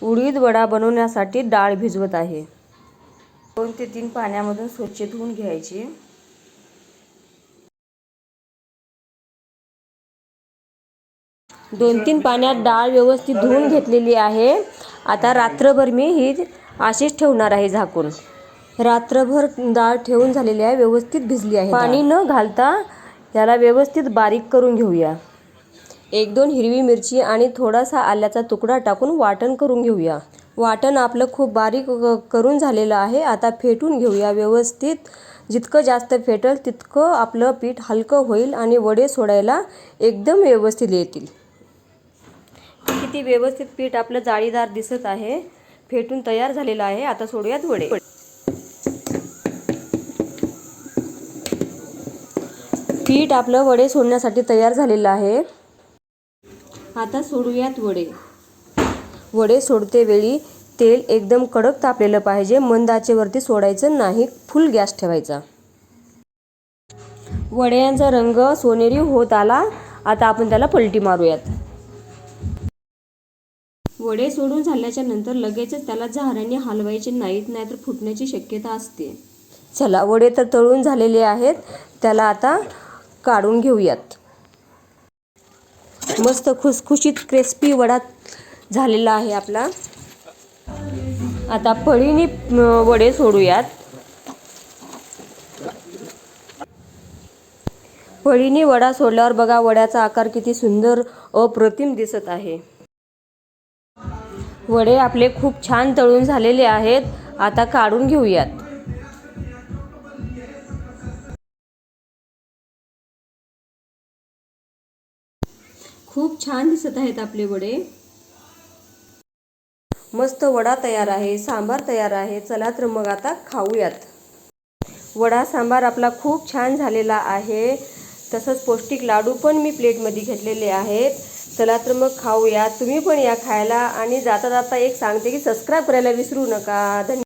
उडीद वडा बनवण्यासाठी डाळ भिजवत आहे। 2 ते 3 पाण्यामधून स्वच्छ धुवून घ्यायची। दोन 3 पाण्यात डाळ व्यवस्थित धुवून घेतलेली आहे। आता रात्रभर मी ही अशीच ठेवणार आहे झाकून। रात्रभर डाळ ठेवून झालेली आहे, व्यवस्थित भिजली आहे। पाणी न घालता याला व्यवस्थित बारीक करून घेऊया। 1-2 हिरवी मिरची आणि थोडासा आल्याचा तुकडा टाकून वाटण करून घेऊया। वाटण आपलं खूप बारीक करून झालेलं आहे। आता फेटून घेऊया व्यवस्थित। जितकं जास्त फेटल तितकं आपलं पीठ हलकं होईल आणि वडे सोडायला एकदम व्यवस्थित येतील। किती व्यवस्थित पीठ आपलं जाळीदार दिसत आहे, फेटून तयार झालेलं आहे। आता सोडूयात वडे। पीठ आपलं वडे सोडण्यासाठी तयार झालेलं आहे। आता सोडूयात वडे। वडे सोडते वेळी तेल एकदम कडक तापलेलं पाहिजे, मंद आचेवरती सोडायचं नाही, फुल गॅस ठेवायचा। वड्यांचा रंग सोनेरी होत आला, आता आपण त्याला पलटी मारूयात। वडे सोडून झाल्याच्या नंतर लगेचच त्याला झाऱ्याने हलवायचे नाहीत, नाहीतर फुटण्याची शक्यता असते। चला, वडे तर तळून झालेले आहेत, त्याला आता काढून घेऊयात। मस्त खुसखुशीत क्रिस्पी वडा झालेला आहे आपला। आता पळीने वडे सोडूयात। पळीने वडा सोडल्यावर बघा वड्याचा आकार किती सुंदर अप्रतिम दिसत आहे। वडे आपले खूप छान तळून झालेले आहेत, आता काढून घेऊयात। खूप छान दिसत आहेत आपले वडे। मस्त वडा तयार आहे, सांबार तयार आहे। चला तर मग आता खाऊयात। वडा सांबार आपला खूप छान झालेला आहे। तसंच पौष्टिक लाडू पण मी प्लेटमध्ये घेतलेले आहेत। चला तर मग खाऊया, तुम्ही पण या खायला। आणि जाता जाता एक सांगते की सबस्क्राईब करायला विसरू नका। धन्यवाद।